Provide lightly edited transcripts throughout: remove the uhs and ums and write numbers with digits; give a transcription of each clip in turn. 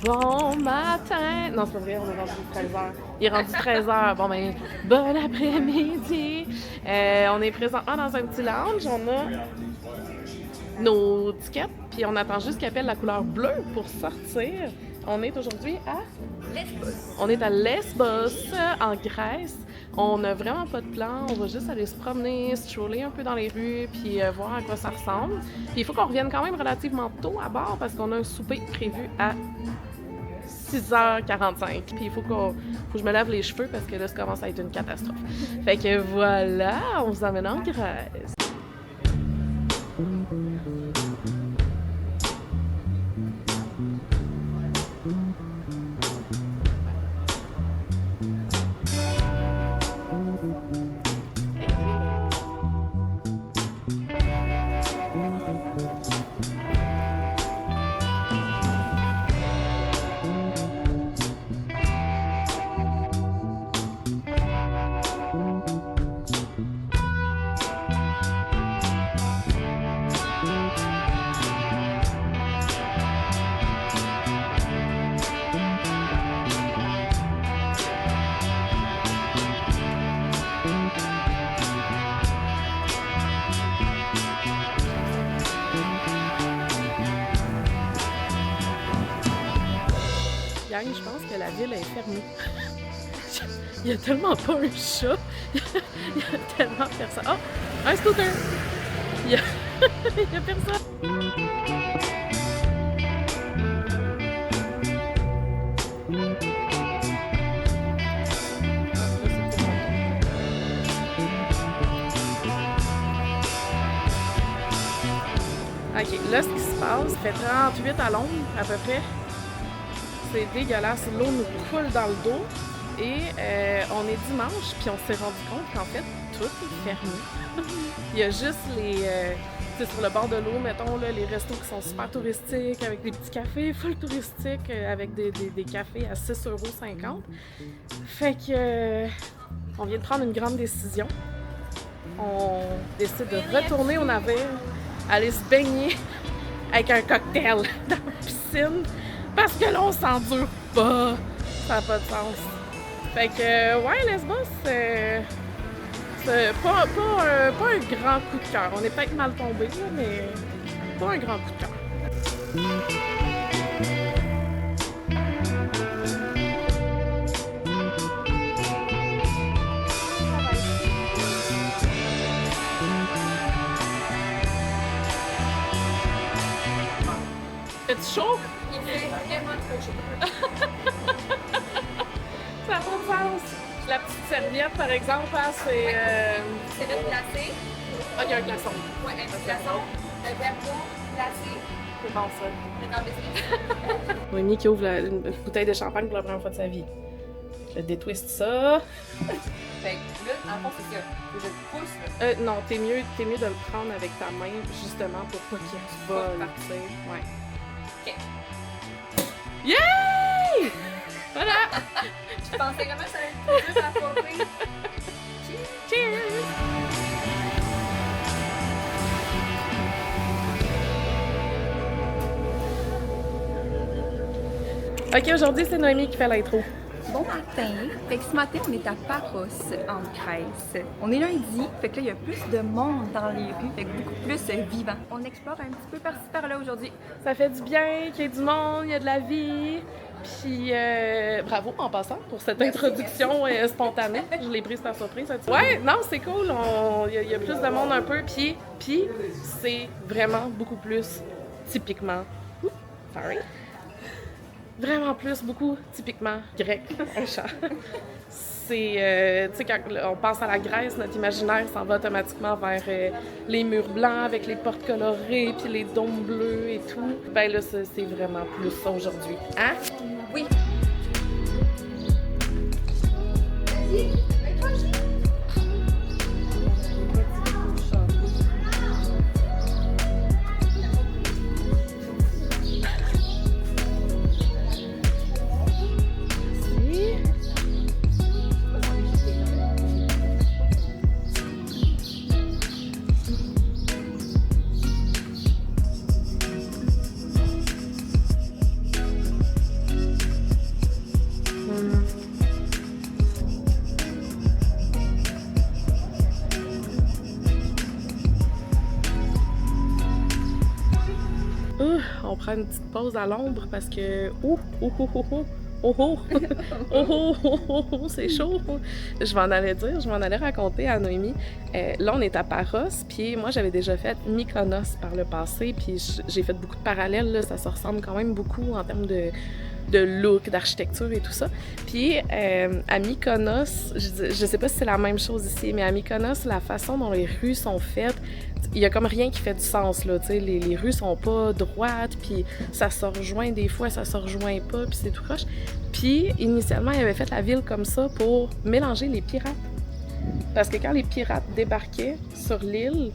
Bon matin! Non, c'est pas vrai, on est rendu 13h. Il est rendu 13h. Bon, ben, bon après-midi! On est présentement dans un petit lounge. On a nos tickets, puis on attend juste qu'ils appellent la couleur bleue pour sortir. On est aujourd'hui à Lesbos. On est à Lesbos, en Grèce. On n'a vraiment pas de plan. On va juste aller se promener, stroller un peu dans les rues, puis voir à quoi ça ressemble. Puis il faut qu'on revienne quand même relativement tôt à bord parce qu'on a un souper prévu à 6h45. Puis il faut que je me lave les cheveux parce que là, ça commence à être une catastrophe. Fait que voilà, on vous emmène en Grèce. Gang, je pense que la ville est fermée. Il y a tellement pas un chat. Il y a tellement personne. Oh! Un scooter! Il y a, il y a personne. Ok, là, ce qui se passe, il fait 38 à l'ombre, à peu près. C'est dégueulasse. L'eau nous coule dans le dos. Et on est dimanche, puis on s'est rendu compte qu'en fait, tout est fermé. Il y a juste les... tu sais, sur le bord de l'eau, mettons, là, les restos qui sont super touristiques, avec des petits cafés full touristiques, avec des cafés à 6,50 €. Fait que... on vient de prendre une grande décision. On décide de retourner au navire, aller se baigner avec un cocktail dans la piscine, parce que là, on s'endure pas. Ça n'a pas de sens. Fait que, ouais, Lesbos, c'est pas un grand coup de cœur. On est peut-être mal tombé, là, mais pas un grand coup de cœur. Fais-tu chaud? Il fait vraiment trop chaud. Ça n'a pas de sens. La petite serviette, par exemple, hein, c'est... C'est de glacé. Ah, il y a un glaçon. Ouais, un petit glaçon. Un verre d'eau glacé. C'est bon, ça. Un biscuit. Noémie qui ouvre une bouteille de champagne pour la première fois de sa vie. Je détwiste ça. Fait que là, en fond, c'est ça. Je pousse, là. Non, t'es mieux de le prendre avec ta main, justement, pour pas qu'il vole. Partir. Ouais. OK. Yay! Voilà! Je pensais vraiment que ça allait être plus à porter. Cheers! Ok, aujourd'hui, c'est Noémie qui fait l'intro. Bon matin. Fait que ce matin, on est à Paros, en Grèce. On est lundi, fait que là, il y a plus de monde dans les rues, fait que beaucoup plus vivant. On explore un petit peu par-ci par-là aujourd'hui. Ça fait du bien qu'il y ait du monde, il y a de la vie. Puis bravo en passant pour cette introduction spontanée. Je l'ai prise par surprise. Ouais, non, c'est cool. Il y a plus de monde un peu. Puis c'est vraiment beaucoup plus typiquement... Sorry. Vraiment plus, beaucoup typiquement grec, un chat. C'est, tu sais, quand on pense à la Grèce, notre imaginaire s'en va automatiquement vers les murs blancs avec les portes colorées, puis les dômes bleus et tout. Ben là, c'est vraiment plus ça aujourd'hui. Hein? Oui. prendre une petite pause à l'ombre parce que... Oh, oh, oh, oh, oh. Oh oh! Oh oh! Oh oh! Oh, c'est chaud! Je m'en allais raconter à Noémie. Là, on est à Paros, puis moi, j'avais déjà fait Mykonos par le passé, puis j'ai fait beaucoup de parallèles, là, ça se ressemble quand même beaucoup en termes de look, d'architecture et tout ça. Puis à Mykonos, je sais pas si c'est la même chose ici, mais à Mykonos, la façon dont les rues sont faites, il y a comme rien qui fait du sens, là, tu sais, les rues sont pas droites, puis ça se rejoint des fois, ça se rejoint pas, puis c'est tout croche. Puis, initialement, ils avaient fait la ville comme ça pour mélanger les pirates. Parce que quand les pirates débarquaient sur l'île,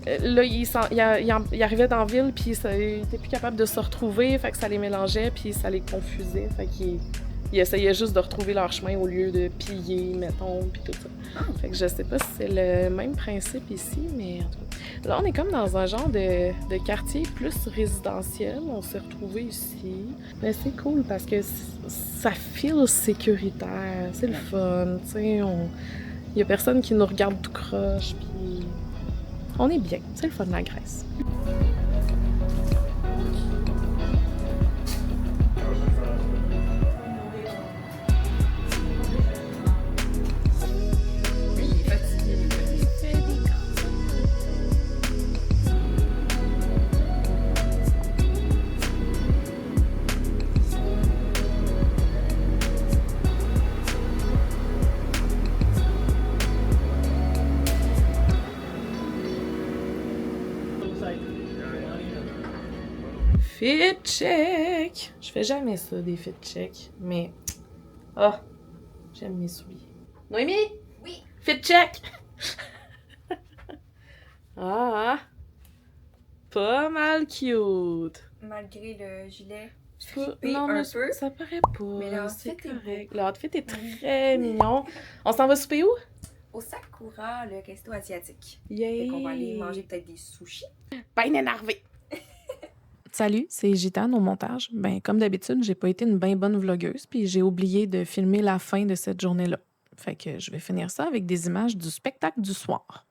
là, ils arrivaient dans la ville, puis ils étaient plus capables de se retrouver, fait que ça les mélangeait, puis ça les confusait, fait qu'ils essayaient juste de retrouver leur chemin au lieu de piller, mettons, puis tout ça. Fait que je sais pas si c'est le même principe ici, mais en tout cas. Là, on est comme dans un genre de quartier plus résidentiel. On s'est retrouvés ici. Mais c'est cool parce que ça feel sécuritaire. C'est le fun, tu sais. Il y a personne qui nous regarde tout croche, puis on est bien. C'est le fun de la Grèce. Fit check! Je fais jamais ça, des fit check, mais... Ah! Oh, j'aime mes souliers. Noémie? Oui? Fit check! Ah! Pas mal cute! Malgré le gilet Non, un mais peu. ça paraît pas. Mais l'outfit c'est est correct. L'outfit est très mignon. On s'en va souper où? Au Sakura, le resto asiatique. Yay! Fait qu'on va aller manger peut-être des sushis. Ben énervé! Salut, c'est Gitane au montage. Ben, comme d'habitude, j'ai pas été une bien bonne vlogueuse, puis j'ai oublié de filmer la fin de cette journée-là. Fait que je vais finir ça avec des images du spectacle du soir.